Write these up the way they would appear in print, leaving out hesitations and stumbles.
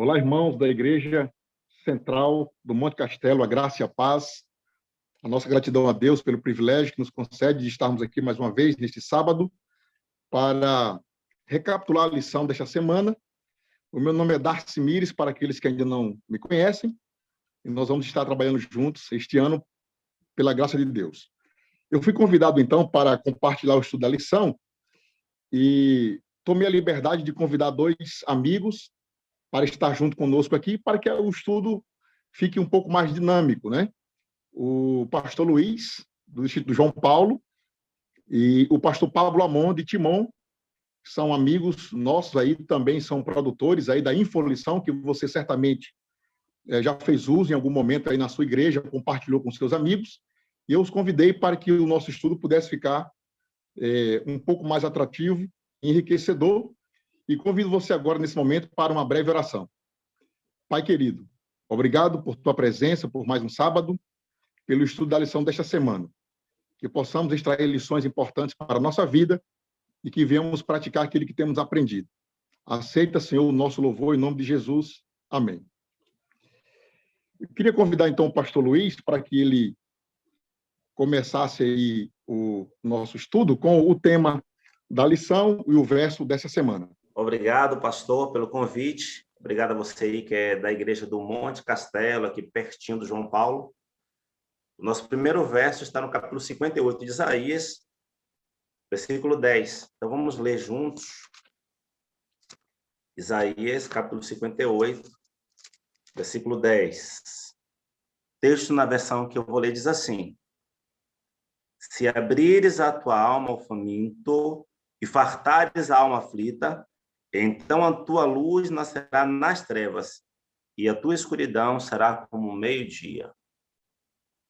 Olá, irmãos da Igreja Central do Monte Castelo, a graça e a paz. A nossa gratidão a Deus pelo privilégio que nos concede de estarmos aqui mais uma vez, neste sábado, para recapitular a lição desta semana. O meu nome é Darcy Mires, para aqueles que ainda não me conhecem, e nós vamos estar trabalhando juntos este ano, pela graça de Deus. Eu fui convidado, então, para compartilhar o estudo da lição, e tomei a liberdade de convidar dois amigos para estar junto conosco aqui, para que o estudo fique um pouco mais dinâmico, né? O pastor Luiz, do Distrito do João Paulo, e o pastor Pablo Amon, de Timon, que são amigos nossos aí, também são produtores aí da Infolição, que você certamente já fez uso em algum momento aí na sua igreja, compartilhou com seus amigos, e eu os convidei para que o nosso estudo pudesse ficar um pouco mais atrativo, enriquecedor, e convido você agora, nesse momento, para uma breve oração. Pai querido, obrigado por tua presença, por mais um sábado, pelo estudo da lição desta semana. Que possamos extrair lições importantes para a nossa vida e que venhamos praticar aquilo que temos aprendido. Aceita, Senhor, o nosso louvor em nome de Jesus. Amém. Eu queria convidar, então, o pastor Luiz para que ele começasse aí o nosso estudo com o tema da lição e o verso dessa semana. Obrigado, pastor, pelo convite. Obrigado a você aí que é da Igreja do Monte Castelo, aqui pertinho do João Paulo. O nosso primeiro verso está no capítulo 58 de Isaías, versículo 10. Então, vamos ler juntos. Isaías, capítulo 58, versículo 10. Texto na versão que eu vou ler diz assim: Se abrires a tua alma ao faminto e fartares a alma aflita, então a tua luz nascerá nas trevas, e a tua escuridão será como o meio-dia.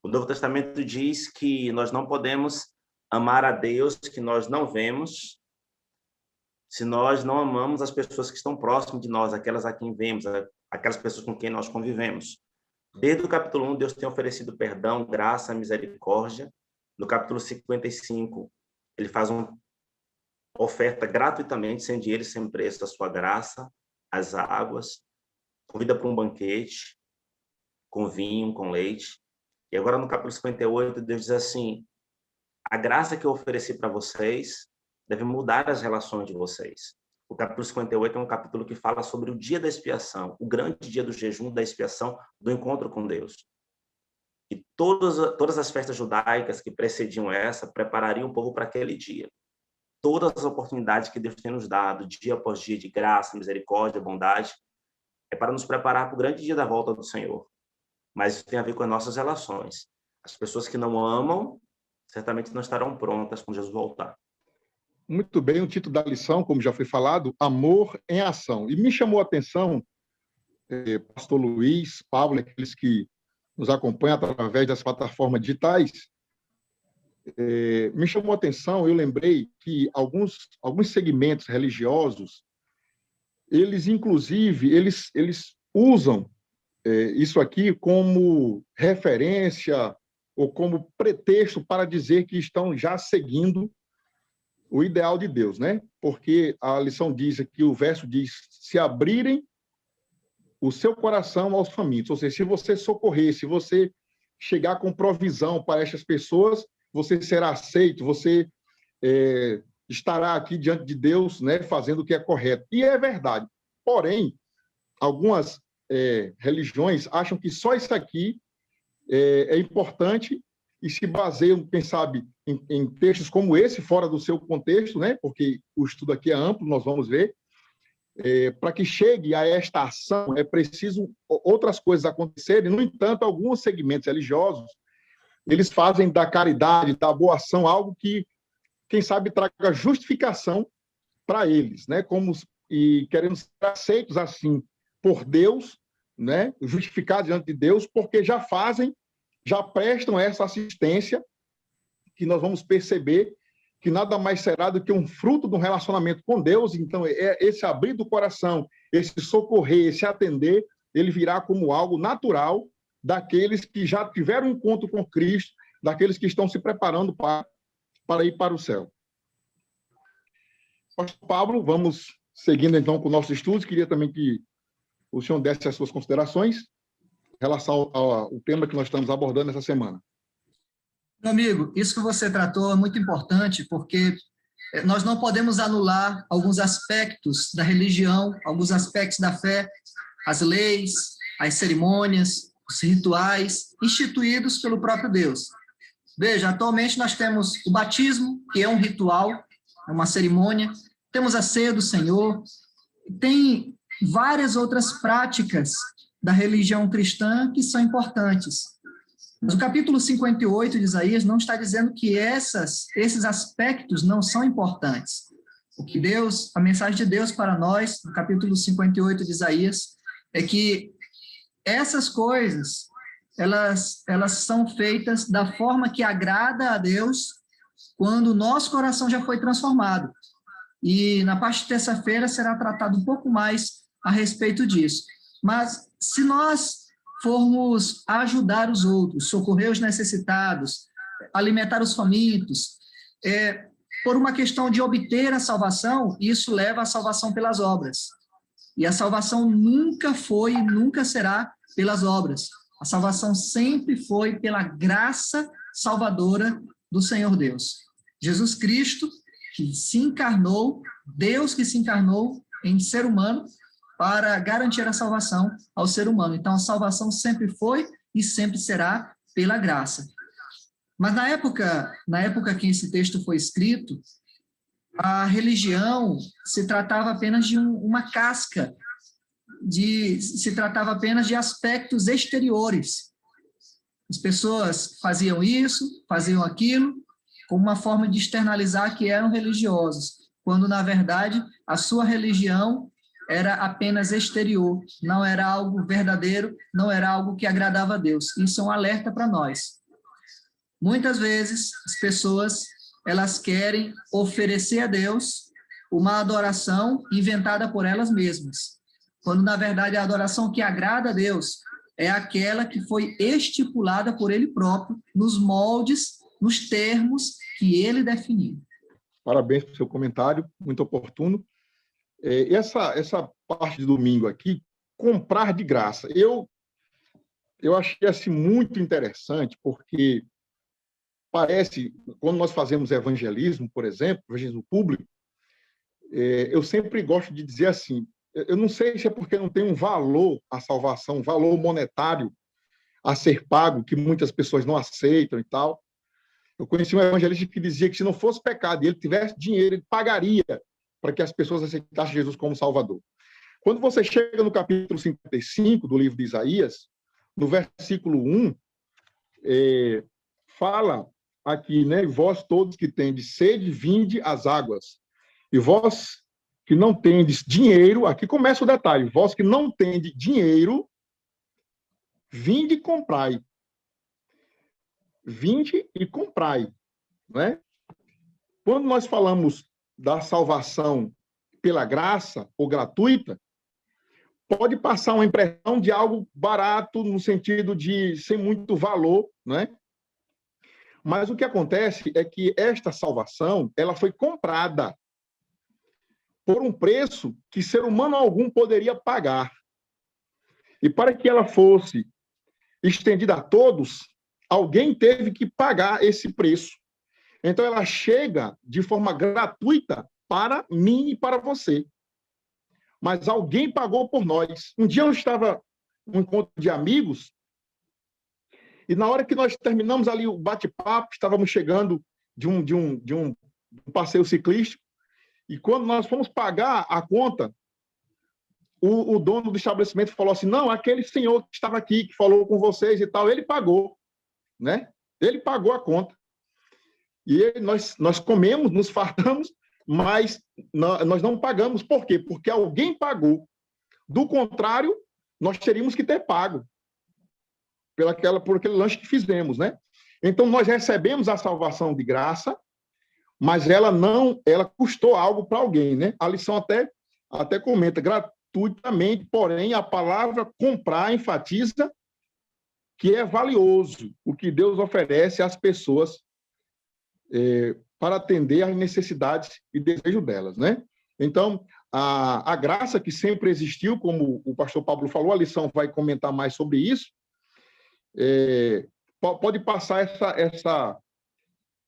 O Novo Testamento diz que nós não podemos amar a Deus que nós não vemos, se nós não amamos as pessoas que estão próximas de nós, aquelas a quem vemos, aquelas pessoas com quem nós convivemos. Desde o capítulo 1, Deus tem oferecido perdão, graça, misericórdia. No capítulo 55, ele faz uma oferta gratuitamente, sem dinheiro e sem preço, a sua graça, as águas, convida para um banquete, com vinho, com leite. E agora no capítulo 58, Deus diz assim: a graça que eu ofereci para vocês deve mudar as relações de vocês. O capítulo 58 é um capítulo que fala sobre o dia da expiação, o grande dia do jejum, da expiação, do encontro com Deus. E todas as festas judaicas que precediam essa preparariam o povo para aquele dia. Todas as oportunidades que Deus tem nos dado, dia após dia, de graça, misericórdia, bondade, é para nos preparar para o grande dia da volta do Senhor. Mas isso tem a ver com as nossas relações. As pessoas que não amam, certamente não estarão prontas quando Jesus voltar. Muito bem, o título da lição, como já foi falado, Amor em Ação. E me chamou a atenção, pastor Luiz, Pablo, aqueles que nos acompanham através das plataformas digitais, me chamou a atenção, eu lembrei que alguns segmentos religiosos, eles, inclusive, eles usam isso aqui como referência ou como pretexto para dizer que estão já seguindo o ideal de Deus, né? Porque a lição diz aqui, o verso diz, se abrirem o seu coração aos famintos, ou seja, se você socorrer, se você chegar com provisão para estas pessoas, você será aceito, você estará aqui diante de Deus, né, fazendo o que é correto. E é verdade. Porém, algumas religiões acham que só isso aqui é importante e se baseiam, quem sabe, em textos como esse, fora do seu contexto, né, porque o estudo aqui é amplo, nós vamos ver. Para que chegue a esta ação, é preciso outras coisas acontecerem. No entanto, alguns segmentos religiosos, eles fazem da caridade, da boa ação, algo que, quem sabe, traga justificação para eles, né? E querendo ser aceitos assim por Deus, né? Justificados diante de Deus, porque já prestam essa assistência, que nós vamos perceber que nada mais será do que um fruto de um relacionamento com Deus. Então, esse abrir do coração, esse socorrer, esse atender, ele virá como algo natural daqueles que já tiveram um encontro com Cristo, daqueles que estão se preparando para ir para o céu. Pastor Pablo, vamos seguindo então com nossos estudos. Queria também que o senhor desse as suas considerações em relação ao tema que nós estamos abordando essa semana. Meu amigo, isso que você tratou é muito importante, porque nós não podemos anular alguns aspectos da religião, alguns aspectos da fé, as leis, as cerimônias, os rituais instituídos pelo próprio Deus. Veja, atualmente nós temos o batismo, que é um ritual, é uma cerimônia, temos a ceia do Senhor, tem várias outras práticas da religião cristã que são importantes. Mas o capítulo 58 de Isaías não está dizendo que esses aspectos não são importantes. O que Deus, a mensagem de Deus para nós, no capítulo 58 de Isaías, é que essas coisas, elas são feitas da forma que agrada a Deus quando o nosso coração já foi transformado. E na parte de terça-feira será tratado um pouco mais a respeito disso. Mas se nós formos ajudar os outros, socorrer os necessitados, alimentar os famintos, por uma questão de obter a salvação, isso leva à salvação pelas obras. E a salvação nunca foi e nunca será pelas obras. A salvação sempre foi pela graça salvadora do Senhor Deus. Jesus Cristo, que se encarnou, Deus que se encarnou em ser humano, para garantir a salvação ao ser humano. Então, a salvação sempre foi e sempre será pela graça. Mas na época que esse texto foi escrito, a religião se tratava apenas de uma casca, se tratava apenas de aspectos exteriores. As pessoas faziam isso, faziam aquilo, como uma forma de externalizar que eram religiosos, quando, na verdade, a sua religião era apenas exterior, não era algo verdadeiro, não era algo que agradava a Deus. Isso é um alerta para nós. Muitas vezes, as pessoas, elas querem oferecer a Deus uma adoração inventada por elas mesmas, quando, na verdade, a adoração que agrada a Deus é aquela que foi estipulada por Ele próprio, nos moldes, nos termos que Ele definiu. Parabéns pelo seu comentário, muito oportuno. Essa parte de domingo aqui, comprar de graça, eu achei assim, muito interessante, porque parece, quando nós fazemos evangelismo, por exemplo, evangelismo público, eu sempre gosto de dizer assim, eu não sei se é porque não tem um valor à salvação, um valor monetário a ser pago, que muitas pessoas não aceitam e tal. Eu conheci um evangelista que dizia que se não fosse pecado e ele tivesse dinheiro, ele pagaria para que as pessoas aceitassem Jesus como Salvador. Quando você chega no capítulo 55 do livro de Isaías, no versículo 1, fala aqui, né? Vós todos que tendes sede, vinde às águas. E vós que não tendes dinheiro, aqui começa o detalhe, vós que não tendes dinheiro, vinde e comprai. Vinde e comprai, né? Quando nós falamos da salvação pela graça ou gratuita, pode passar uma impressão de algo barato, no sentido de sem muito valor, né? Mas o que acontece é que esta salvação, ela foi comprada por um preço que ser humano algum poderia pagar. E para que ela fosse estendida a todos, alguém teve que pagar esse preço. Então, ela chega de forma gratuita para mim e para você. Mas alguém pagou por nós. Um dia eu estava num encontro de amigos e na hora que nós terminamos ali o bate-papo, estávamos chegando de um passeio ciclístico e quando nós fomos pagar a conta, o dono do estabelecimento falou assim, não, aquele senhor que estava aqui, que falou com vocês e tal, ele pagou, né? Ele pagou a conta. E nós comemos, nos fartamos, mas nós não pagamos. Por quê? Porque alguém pagou. Do contrário, nós teríamos que ter pago por aquele lanche que fizemos, né? Então, nós recebemos a salvação de graça, mas ela custou algo para alguém, né? A lição até comenta, gratuitamente, porém, a palavra comprar enfatiza que é valioso o que Deus oferece às pessoas para atender às necessidades e desejos delas, né? Então, a graça que sempre existiu, como o pastor Pablo falou, a lição vai comentar mais sobre isso, pode passar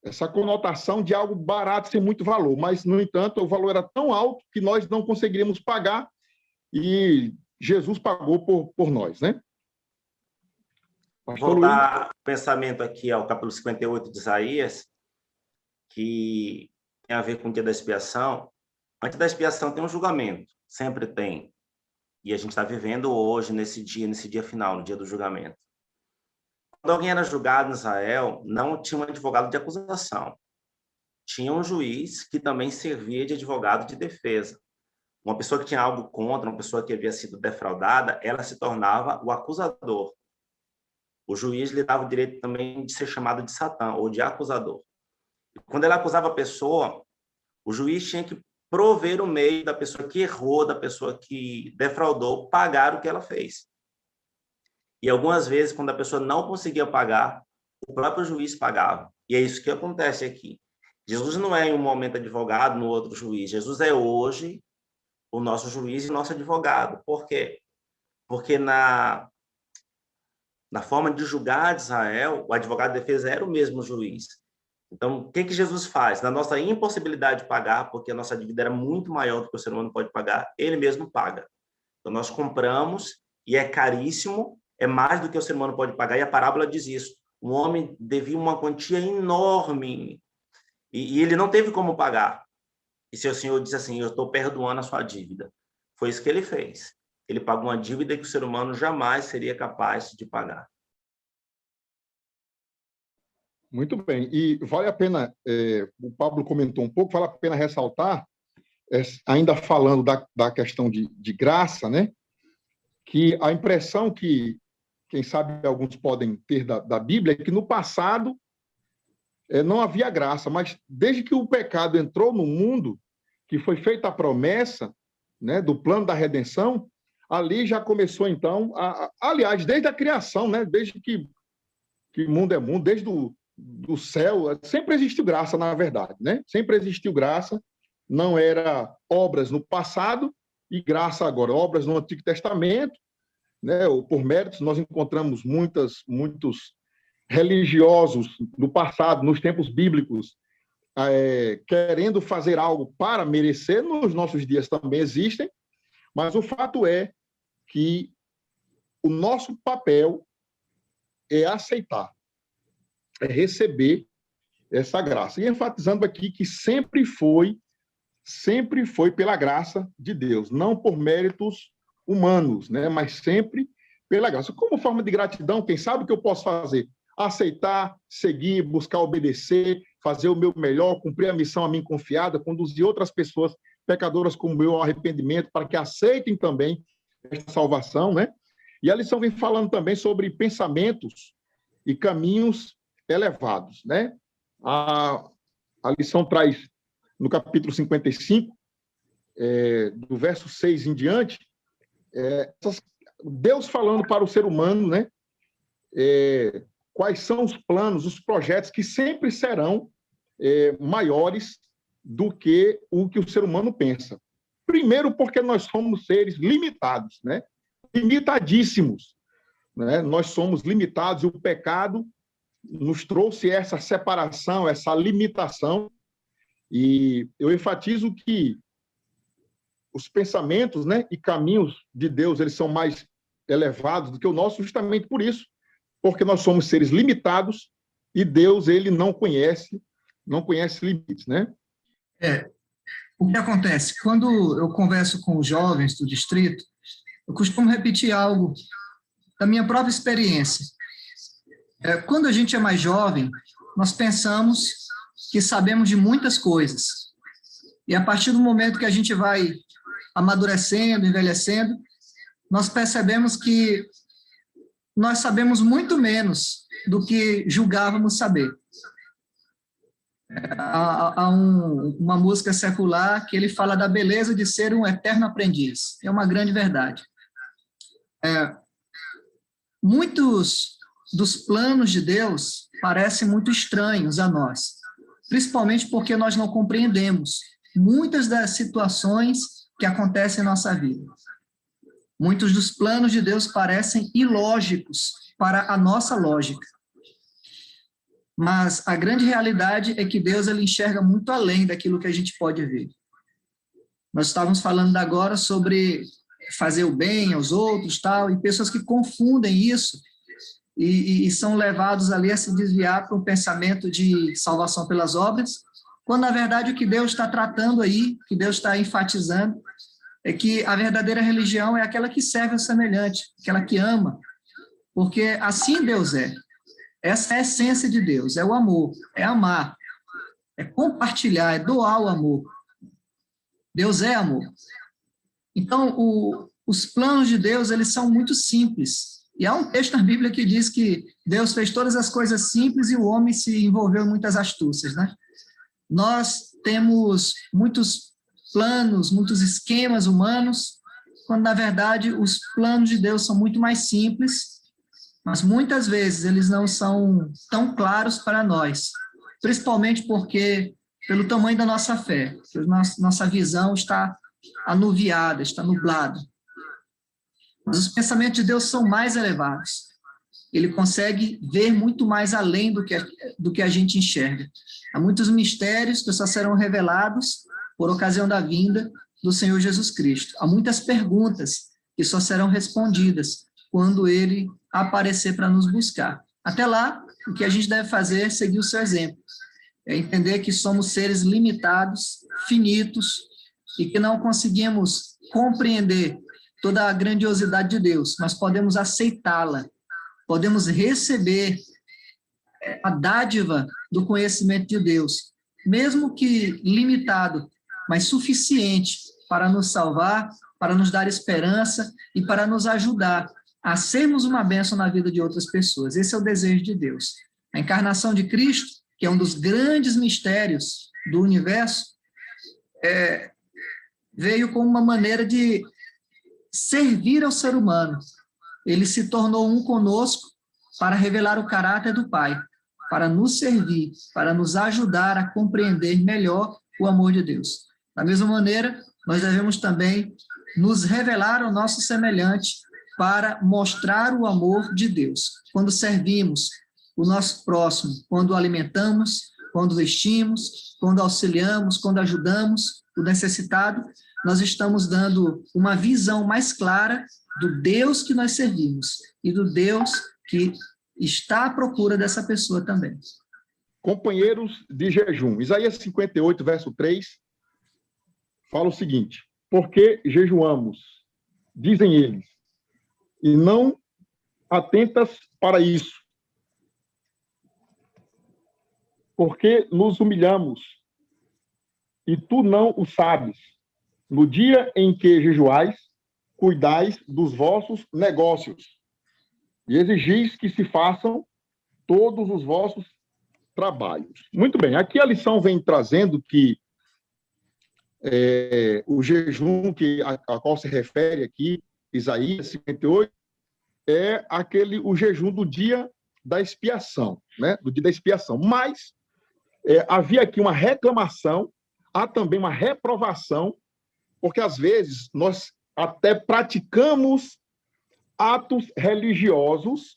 essa conotação de algo barato sem muito valor, mas, no entanto, o valor era tão alto que nós não conseguiríamos pagar e Jesus pagou por nós, né? Pastor Voltar o pensamento aqui ao capítulo 58 de Isaías, que tem a ver com o dia da expiação. Antes da expiação tem um julgamento, sempre tem. E a gente está vivendo hoje, nesse dia final, no dia do julgamento. Quando alguém era julgado em Israel, não tinha um advogado de acusação. Tinha um juiz que também servia de advogado de defesa. Uma pessoa que tinha algo contra, uma pessoa que havia sido defraudada, ela se tornava o acusador. O juiz lhe dava o direito também de ser chamado de Satã, ou de acusador. Quando ele acusava a pessoa, o juiz tinha que prover o meio da pessoa que errou, da pessoa que defraudou, pagar o que ela fez. E algumas vezes, quando a pessoa não conseguia pagar, o próprio juiz pagava. E é isso que acontece aqui. Jesus não é em um momento advogado, no outro juiz. Jesus é hoje o nosso juiz e nosso advogado. Por quê? Porque na forma de julgar de Israel, o advogado de defesa era o mesmo juiz. Então, o que Jesus faz? Na nossa impossibilidade de pagar, porque a nossa dívida era muito maior do que o ser humano pode pagar, ele mesmo paga. Então, nós compramos, e é caríssimo, é mais do que o ser humano pode pagar, e a parábola diz isso. Um homem devia uma quantia enorme, e ele não teve como pagar. E seu senhor disse assim, eu estou perdoando a sua dívida. Foi isso que ele fez. Ele pagou uma dívida que o ser humano jamais seria capaz de pagar. Muito bem. E vale a pena, o Pablo comentou um pouco, vale a pena ressaltar, ainda falando da questão de graça, né? Que a impressão que, quem sabe, alguns podem ter da Bíblia é que no passado não havia graça, mas desde que o pecado entrou no mundo, que foi feita a promessa, né, do plano da redenção, ali já começou, então, aliás, desde a criação, né? Desde que mundo é mundo, desde do céu, sempre existiu graça, na verdade, né? Sempre existiu graça, não era obras no passado e graça agora, obras no Antigo Testamento, né? Por méritos, nós encontramos muitos religiosos no passado, nos tempos bíblicos, querendo fazer algo para merecer, nos nossos dias também existem, mas o fato é que o nosso papel é aceitar, é receber essa graça. E enfatizando aqui que sempre foi pela graça de Deus, não por méritos humanos, né? Mas sempre pela graça. Como forma de gratidão, quem sabe o que eu posso fazer? Aceitar, seguir, buscar obedecer, fazer o meu melhor, cumprir a missão a mim confiada, conduzir outras pessoas pecadoras como eu ao arrependimento, para que aceitem também esta salvação, né? E a lição vem falando também sobre pensamentos e caminhos elevados, né? A lição traz, no capítulo 55, do verso 6 em diante, Deus falando para o ser humano, né? Quais são os planos, os projetos que sempre serão maiores do que o ser humano pensa. Primeiro, porque nós somos seres limitados, né? Limitadíssimos, né? Nós somos limitados e o pecado nos trouxe essa separação, essa limitação, e eu enfatizo que os pensamentos, né, e caminhos de Deus, eles são mais elevados do que o nosso, justamente por isso, porque nós somos seres limitados e Deus, ele não conhece limites, né? O que acontece? Quando eu converso com os jovens do distrito, eu costumo repetir algo da minha própria experiência. Quando a gente é mais jovem, nós pensamos que sabemos de muitas coisas. E a partir do momento que a gente vai amadurecendo, envelhecendo, nós percebemos que nós sabemos muito menos do que julgávamos saber. Há uma música secular que ele fala da beleza de ser um eterno aprendiz. É uma grande verdade. Muitos dos planos de Deus parecem muito estranhos a nós, principalmente porque nós não compreendemos muitas das situações que acontece em nossa vida. Muitos dos planos de Deus parecem ilógicos para a nossa lógica. Mas a grande realidade é que Deus ele enxerga muito além daquilo que a gente pode ver. Nós estávamos falando agora sobre fazer o bem aos outros, tal, e pessoas que confundem isso e são levados ali a se desviar para um pensamento de salvação pelas obras, quando, na verdade, o que Deus está tratando aí, que Deus está enfatizando, é que a verdadeira religião é aquela que serve ao semelhante, aquela que ama, porque assim Deus é. Essa é a essência de Deus, é o amor, é amar, é compartilhar, é doar o amor. Deus é amor. Então, os planos de Deus, eles são muito simples. E há um texto na Bíblia que diz que Deus fez todas as coisas simples e o homem se envolveu em muitas astúcias, né? Nós temos muitos planos, muitos esquemas humanos, quando, na verdade, os planos de Deus são muito mais simples, mas muitas vezes eles não são tão claros para nós, principalmente porque, pelo tamanho da nossa fé, nossa visão está anuviada, está nublada. Mas os pensamentos de Deus são mais elevados. Ele consegue ver muito mais além do que a gente enxerga. Há muitos mistérios que só serão revelados por ocasião da vinda do Senhor Jesus Cristo. Há muitas perguntas que só serão respondidas quando ele aparecer para nos buscar. Até lá, o que a gente deve fazer é seguir o seu exemplo. É entender que somos seres limitados, finitos, e que não conseguimos compreender toda a grandiosidade de Deus, mas podemos aceitá-la, podemos receber a dádiva do conhecimento de Deus, mesmo que limitado, mas suficiente para nos salvar, para nos dar esperança e para nos ajudar a sermos uma bênção na vida de outras pessoas. Esse é o desejo de Deus. A encarnação de Cristo, que é um dos grandes mistérios do universo, veio como uma maneira de servir ao ser humano. Ele se tornou um conosco para revelar o caráter do Pai, para nos servir, para nos ajudar a compreender melhor o amor de Deus. Da mesma maneira, nós devemos também nos revelar ao nosso semelhante para mostrar o amor de Deus. Quando servimos o nosso próximo, quando o alimentamos, quando vestimos, quando auxiliamos, quando ajudamos o necessitado, nós estamos dando uma visão mais clara do Deus que nós servimos e do Deus que está à procura dessa pessoa também. Companheiros de jejum. Isaías 58, verso 3, fala o seguinte: porque jejuamos, dizem eles, e não atentas para isso. Porque nos humilhamos, e tu não o sabes. No dia em que jejuais, cuidais dos vossos negócios, e exigis que se façam todos os vossos trabalhos. Muito bem, aqui a lição vem trazendo que o jejum a qual se refere aqui, Isaías 58, é o jejum do dia da expiação, né? Do dia da expiação. Mas havia aqui uma reclamação, há também uma reprovação, porque às vezes nós até praticamos atos religiosos,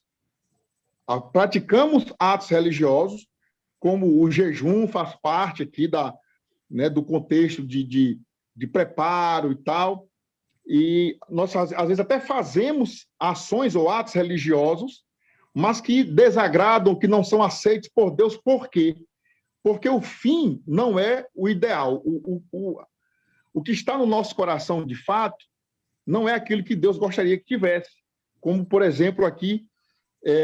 como o jejum faz parte aqui do contexto de preparo e tal, e nós às vezes até fazemos ações ou atos religiosos, mas que desagradam, que não são aceitos por Deus. Por quê? Porque o fim não é o ideal. O que está no nosso coração, de fato, não é aquilo que Deus gostaria que tivesse. Como, por exemplo, aqui,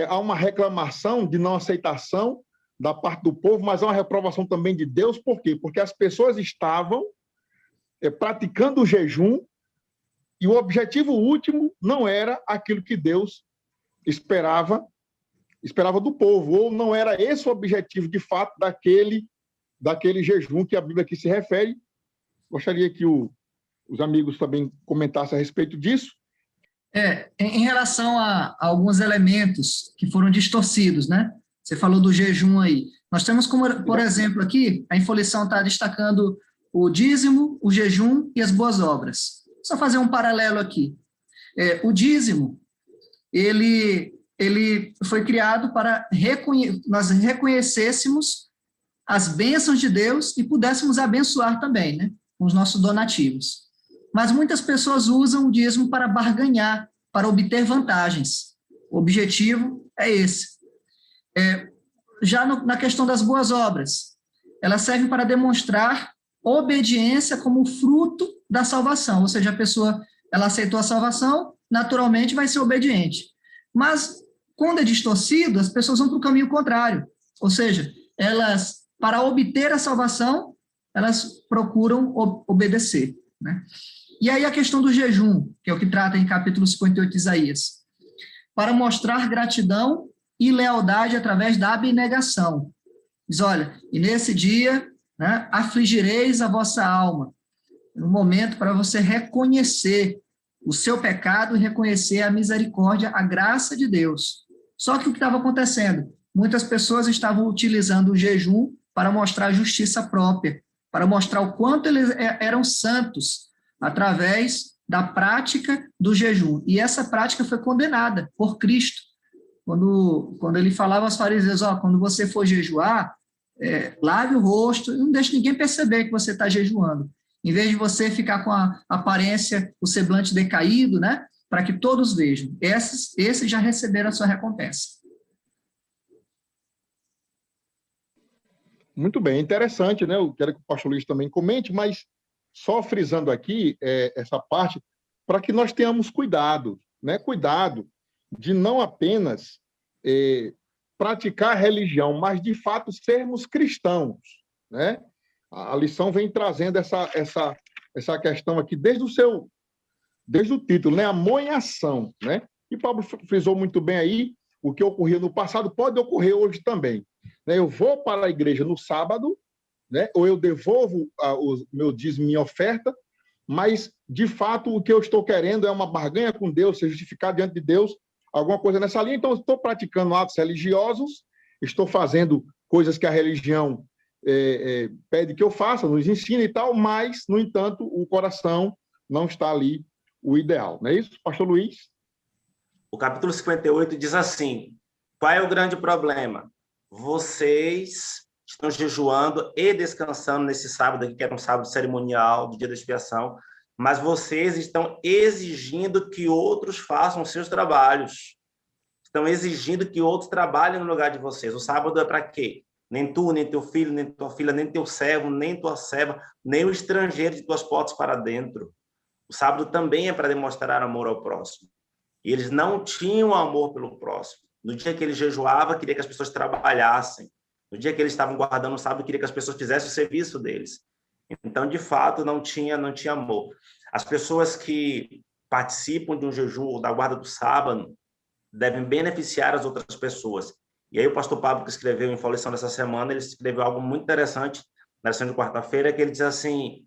há uma reclamação de não aceitação da parte do povo, mas há uma reprovação também de Deus. Por quê? Porque as pessoas estavam praticando o jejum e o objetivo último não era aquilo que Deus esperava do povo, ou não era esse o objetivo, de fato, daquele jejum que a Bíblia aqui se refere. Gostaria que os amigos também comentassem a respeito disso. Em relação a alguns elementos que foram distorcidos, né? Você falou do jejum aí. Nós temos, como, por exemplo, aqui, a infolição está destacando o dízimo, o jejum e as boas obras. Só fazer um paralelo aqui. O dízimo, ele foi criado para nós reconhecêssemos as bênçãos de Deus e pudéssemos abençoar também, né, com os nossos donativos. Mas muitas pessoas usam o dízimo para barganhar, para obter vantagens. O objetivo é esse. Já na questão das boas obras, elas servem para demonstrar obediência como fruto da salvação, ou seja, a pessoa ela aceitou a salvação, naturalmente vai ser obediente. Mas, quando é distorcido, as pessoas vão para o caminho contrário, ou seja, elas, para obter a salvação, elas procuram obedecer, né? E aí a questão do jejum, que é o que trata em capítulo 58 de Isaías, para mostrar gratidão e lealdade através da abnegação. Diz, olha, e nesse dia, né, afligireis a vossa alma, um momento para você reconhecer o seu pecado e reconhecer a misericórdia, a graça de Deus. Só que o que estava acontecendo? Muitas pessoas estavam utilizando o jejum para mostrar justiça própria, para mostrar o quanto eles eram santos, através da prática do jejum. E essa prática foi condenada por Cristo. Quando ele falava aos fariseus, quando você for jejuar, lave o rosto e não deixe ninguém perceber que você está jejuando. Em vez de você ficar com a aparência, o semblante decaído, né, para que todos vejam. Esses já receberam a sua recompensa. Muito bem, interessante, né? Eu quero que o pastor Luiz também comente, mas só frisando aqui essa parte, para que nós tenhamos cuidado, né? Cuidado de não apenas praticar a religião, mas, de fato, sermos cristãos, né? A lição vem trazendo essa questão aqui desde o título, né? Amor em ação, né? E Pablo frisou muito bem aí, o que ocorria no passado pode ocorrer hoje também, né? Eu vou para a igreja no sábado, né? Ou eu devolvo o meu dízimo, minha oferta, mas, de fato, o que eu estou querendo é uma barganha com Deus, ser justificado diante de Deus, alguma coisa nessa linha. Então, eu estou praticando atos religiosos, estou fazendo coisas que a religião pede que eu faça, nos ensina e tal, mas, no entanto, o coração não está ali o ideal. Não é isso, pastor Luiz? O capítulo 58 diz assim: qual é o grande problema? Vocês estão jejuando e descansando nesse sábado aqui, que era um sábado cerimonial do dia da expiação, mas vocês estão exigindo que outros façam seus trabalhos. Estão exigindo que outros trabalhem no lugar de vocês. O sábado é para quê? Nem tu, nem teu filho, nem tua filha, nem teu servo, nem tua serva, nem o estrangeiro de tuas portas para dentro. O sábado também é para demonstrar amor ao próximo. E eles não tinham amor pelo próximo. No dia que ele jejuava, queria que as pessoas trabalhassem. No dia que eles estavam guardando o sábado, queria que as pessoas fizessem o serviço deles. Então, de fato, não tinha amor. As pessoas que participam de um jejum ou da guarda do sábado devem beneficiar as outras pessoas. E aí o pastor Pablo, que escreveu em Folha dessa semana, ele escreveu algo muito interessante na lição de quarta-feira, que ele diz assim: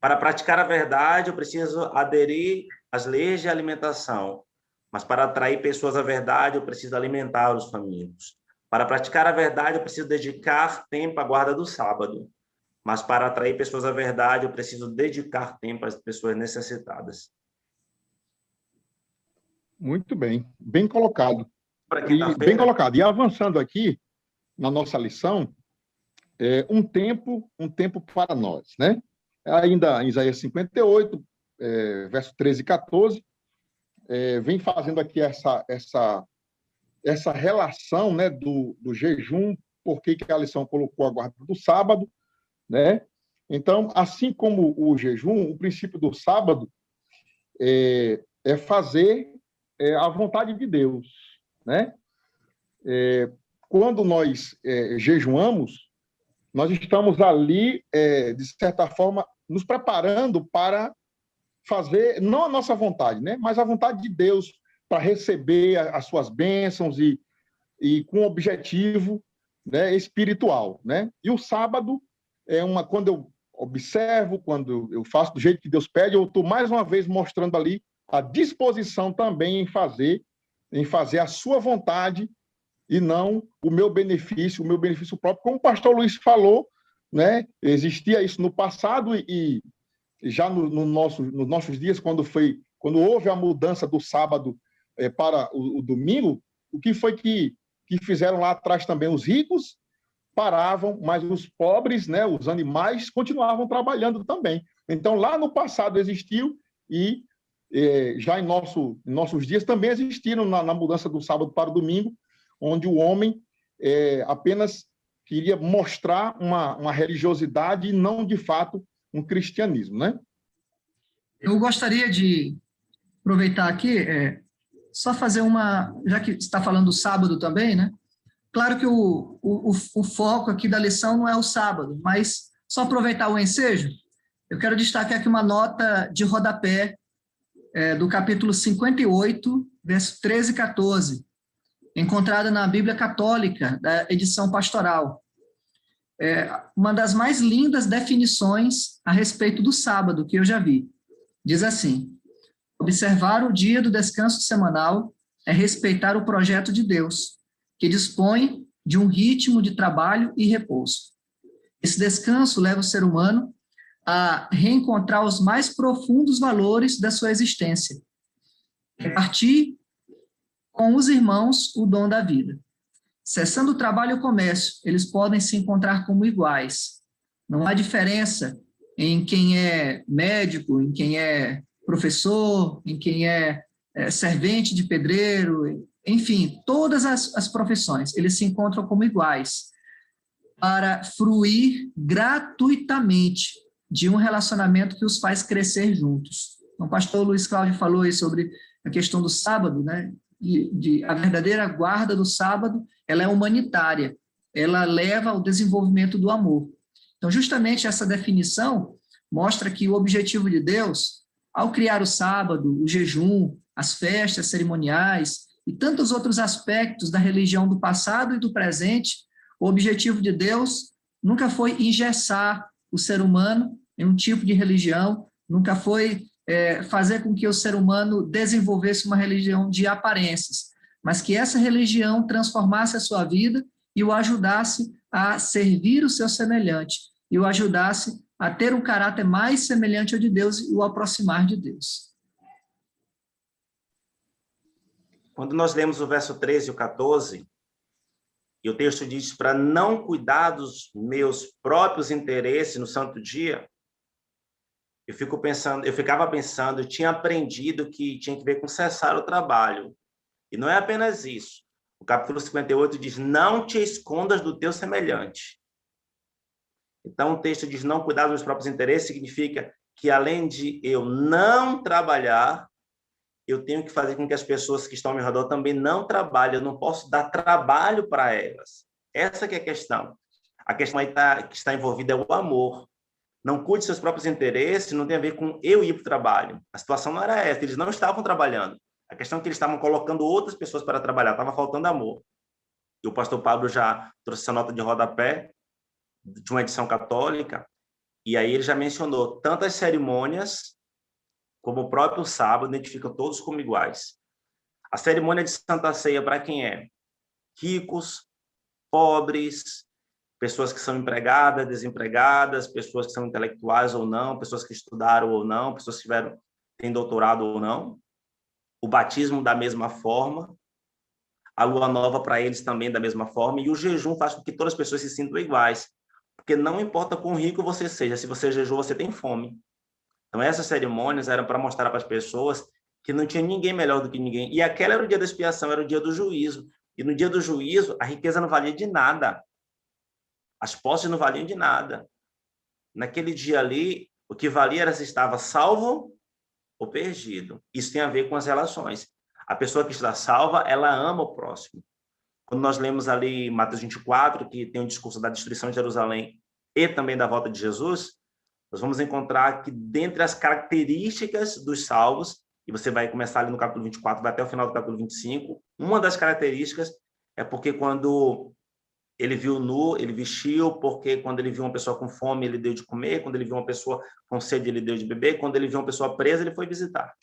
para praticar a verdade, eu preciso aderir às leis de alimentação, mas para atrair pessoas à verdade, eu preciso alimentar os famintos. Para praticar a verdade, eu preciso dedicar tempo à guarda do sábado, mas para atrair pessoas à verdade, eu preciso dedicar tempo às pessoas necessitadas. Muito bem, bem colocado. Bem colocado. E avançando aqui na nossa lição, um tempo para nós, né? Ainda em Isaías 58, verso 13 e 14, vem fazendo aqui essa relação, né, do jejum, porque a lição colocou a guarda do sábado, né? Então, assim como o jejum, o princípio do sábado é fazer a vontade de Deus, né? Quando nós jejuamos, nós estamos ali, de certa forma, nos preparando para fazer, não a nossa vontade, né? Mas a vontade de Deus, para receber as suas bênçãos e com objetivo, né, espiritual, né? E o sábado quando eu observo, quando eu faço do jeito que Deus pede, eu estou mais uma vez mostrando ali a disposição também em fazer a sua vontade e não o meu benefício próprio. Como o pastor Luiz falou, né? Existia isso no passado e já nos nossos dias, quando houve a mudança do sábado para o domingo, o que foi que fizeram lá atrás também? Os ricos paravam, mas os pobres, né, os animais, continuavam trabalhando também. Então, lá no passado existiu e já em nossos dias também existiram na mudança do sábado para o domingo, onde o homem apenas queria mostrar uma religiosidade e não, de fato, um cristianismo, né? Eu gostaria de aproveitar aqui, só fazer já que está falando do sábado também, né? Claro que o foco aqui da lição não é o sábado, mas só aproveitar o ensejo, eu quero destacar aqui uma nota de rodapé do capítulo 58, verso 13 e 14, encontrada na Bíblia Católica, da edição pastoral. Uma das mais lindas definições a respeito do sábado que eu já vi. Diz assim: observar o dia do descanso semanal é respeitar o projeto de Deus, que dispõe de um ritmo de trabalho e repouso. Esse descanso leva o ser humano a reencontrar os mais profundos valores da sua existência, repartir com os irmãos o dom da vida. Cessando o trabalho e o comércio, eles podem se encontrar como iguais. Não há diferença em quem é médico, em quem é professor, em quem é servente de pedreiro, enfim, todas as profissões, eles se encontram como iguais para fruir gratuitamente de um relacionamento que os faz crescer juntos. Então, o pastor Luiz Cláudio falou aí sobre a questão do sábado, né? A verdadeira guarda do sábado, ela é humanitária, ela leva ao desenvolvimento do amor. Então, justamente essa definição mostra que o objetivo de Deus, ao criar o sábado, o jejum, as festas cerimoniais e tantos outros aspectos da religião do passado e do presente, o objetivo de Deus nunca foi engessar o ser humano em um tipo de religião, nunca foi fazer com que o ser humano desenvolvesse uma religião de aparências, mas que essa religião transformasse a sua vida e o ajudasse a servir o seu semelhante, e o ajudasse a ter um caráter mais semelhante ao de Deus e o aproximar de Deus. Quando nós lemos o verso 13 e o 14, e o texto diz para não cuidar dos meus próprios interesses no santo dia, eu ficava pensando, eu tinha aprendido que tinha que ver com cessar o trabalho. E não é apenas isso. O capítulo 58 diz: não te escondas do teu semelhante. Então, o texto diz: não cuidar dos meus próprios interesses, significa que, além de eu não trabalhar, eu tenho que fazer com que as pessoas que estão ao meu redor também não trabalhem. Eu não posso dar trabalho para elas. Essa que é a questão. A questão aí que está envolvida é o amor. Não cuide seus próprios interesses, não tem a ver com eu ir para o trabalho. A situação não era essa, eles não estavam trabalhando. A questão é que eles estavam colocando outras pessoas para trabalhar, estava faltando amor. E o pastor Pablo já trouxe essa nota de rodapé de uma edição católica, e aí ele já mencionou tantas cerimônias como o próprio sábado, identificam todos como iguais. A cerimônia de Santa Ceia, para quem é? Ricos, pobres, pessoas que são empregadas, desempregadas, pessoas que são intelectuais ou não, pessoas que estudaram ou não, pessoas que têm doutorado ou não. O batismo da mesma forma, a lua nova para eles também da mesma forma, e o jejum faz com que todas as pessoas se sintam iguais, porque não importa quão rico você seja, se você jejua, você tem fome. Então, essas cerimônias eram para mostrar para as pessoas que não tinha ninguém melhor do que ninguém. E aquele era o dia da expiação, era o dia do juízo. E no dia do juízo, a riqueza não valia de nada. As posses não valiam de nada. Naquele dia ali, o que valia era se estava salvo ou perdido. Isso tem a ver com as relações. A pessoa que está salva, ela ama o próximo. Quando nós lemos ali Mateus 24, que tem o discurso da destruição de Jerusalém e também da volta de Jesus, nós vamos encontrar que, dentre as características dos salvos, e você vai começar ali no capítulo 24, vai até o final do capítulo 25, uma das características é porque quando ele viu nu, ele vestiu, porque quando ele viu uma pessoa com fome, ele deu de comer, quando ele viu uma pessoa com sede, ele deu de beber, quando ele viu uma pessoa presa, ele foi visitar.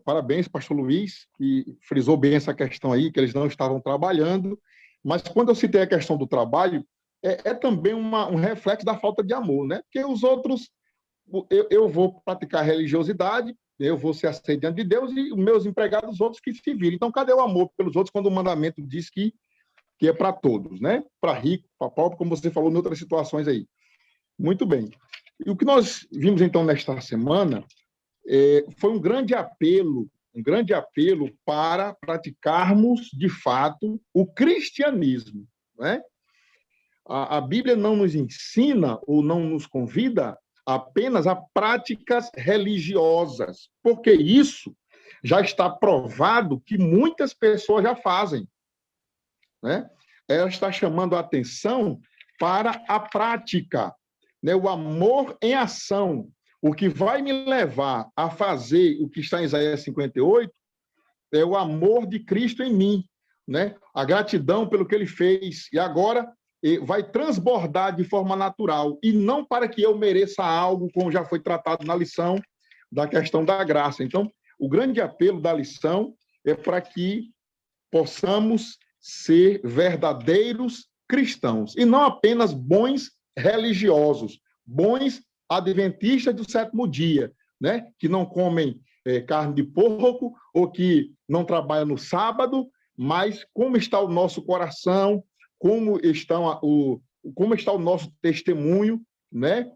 Parabéns, pastor Luiz, que frisou bem essa questão aí, que eles não estavam trabalhando, mas quando eu citei a questão do trabalho, é também um reflexo da falta de amor, né? Porque os outros, eu vou praticar religiosidade, eu vou ser aceito diante de Deus e os meus empregados, os outros que se viram. Então, cadê o amor pelos outros quando o mandamento diz que é para todos, né? Para rico, para pobre, como você falou em outras situações aí. Muito bem. E o que nós vimos, então, nesta semana foi um grande apelo para praticarmos, de fato, o cristianismo, né? A Bíblia não nos ensina ou não nos convida apenas a práticas religiosas, porque isso já está provado que muitas pessoas já fazem, né? Ela está chamando a atenção para a prática, né? O amor em ação. O que vai me levar a fazer o que está em Isaías 58 é o amor de Cristo em mim, né? A gratidão pelo que ele fez. E agora vai transbordar de forma natural, e não para que eu mereça algo, como já foi tratado na lição da questão da graça. Então, o grande apelo da lição é para que possamos ser verdadeiros cristãos, e não apenas bons religiosos, bons adventistas do sétimo dia, né? Que não comem carne de porco, ou que não trabalham no sábado, mas como está o nosso coração, como está o nosso testemunho, né?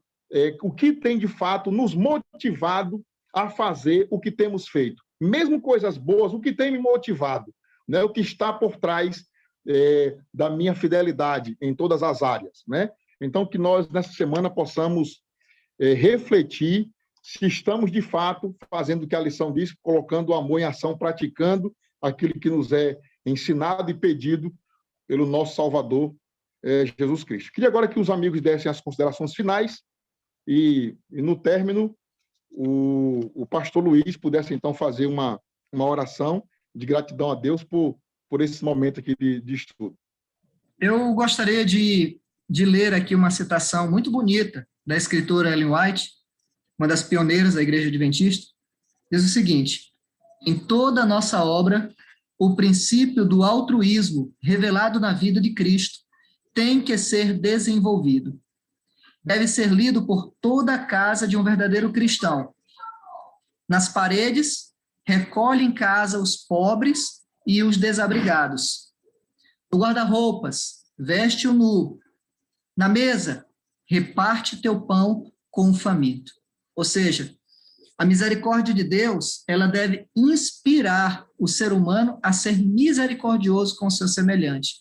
O que tem, de fato, nos motivado a fazer o que temos feito. Mesmo coisas boas, o que tem me motivado, né? O que está por trás da minha fidelidade em todas as áreas, né? Então, que nós, nessa semana, possamos refletir se estamos, de fato, fazendo o que a lição diz, colocando o amor em ação, praticando aquilo que nos é ensinado e pedido pelo nosso Salvador, Jesus Cristo. Queria agora que os amigos dessem as considerações finais e no término, o pastor Luiz pudesse, então, fazer uma oração de gratidão a Deus por esse momento aqui de estudo. Eu gostaria de ler aqui uma citação muito bonita da escritora Ellen White, uma das pioneiras da Igreja Adventista. Diz o seguinte: em toda a nossa obra, o princípio do altruísmo revelado na vida de Cristo tem que ser desenvolvido. Deve ser lido por toda a casa de um verdadeiro cristão. Nas paredes, recolhe em casa os pobres e os desabrigados. No guarda-roupas, veste o nu. Na mesa, reparte teu pão com o faminto. Ou seja, a misericórdia de Deus, ela deve inspirar o ser humano a ser misericordioso com o seu semelhante.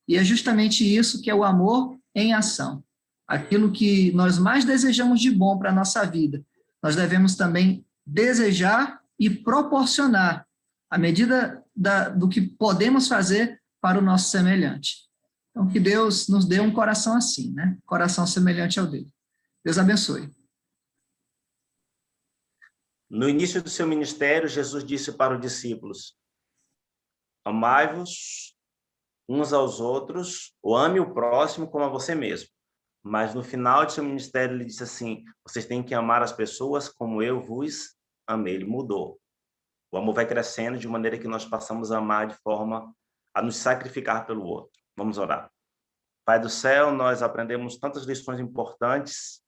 E é justamente isso que é o amor em ação. Aquilo que nós mais desejamos de bom para a nossa vida, nós devemos também desejar e proporcionar à medida do que podemos fazer para o nosso semelhante. Então, que Deus nos dê um coração assim, né? Coração semelhante ao dele. Deus abençoe. No início do seu ministério, Jesus disse para os discípulos: amai-vos uns aos outros, ou ame o próximo como a você mesmo. Mas no final de seu ministério, ele disse assim: vocês têm que amar as pessoas como eu vos amei. Ele mudou. O amor vai crescendo de maneira que nós passamos a amar de forma a nos sacrificar pelo outro. Vamos orar. Pai do céu, nós aprendemos tantas lições importantes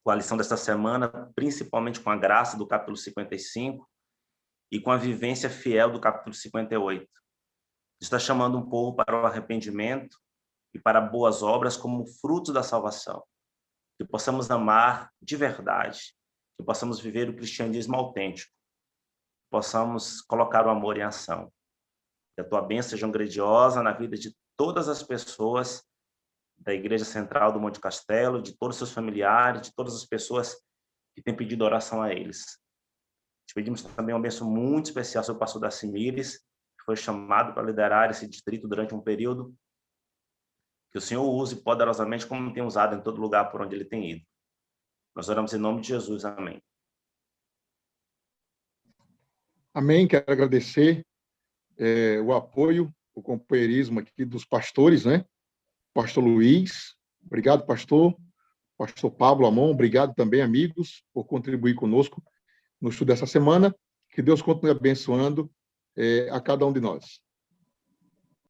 com a lição desta semana, principalmente com a graça do capítulo 55 e com a vivência fiel do capítulo 58. Está chamando um povo para o arrependimento e para boas obras como fruto da salvação. Que possamos amar de verdade, que possamos viver o cristianismo autêntico, que possamos colocar o amor em ação. Que a tua bênção seja grandiosa na vida de todas as pessoas da Igreja Central do Monte Castelo, de todos os seus familiares, de todas as pessoas que têm pedido oração a eles. Te pedimos também uma bênção muito especial sobre o pastor Dacimires, que foi chamado para liderar esse distrito durante um período. Que o Senhor o use poderosamente como tem usado em todo lugar por onde ele tem ido. Nós oramos em nome de Jesus. Amém. Amém. Quero agradecer o apoio, o companheirismo aqui dos pastores, né? Pastor Luiz, obrigado, pastor. Pastor Pablo Amon, obrigado também, amigos, por contribuir conosco no estudo dessa semana. Que Deus continue abençoando a cada um de nós.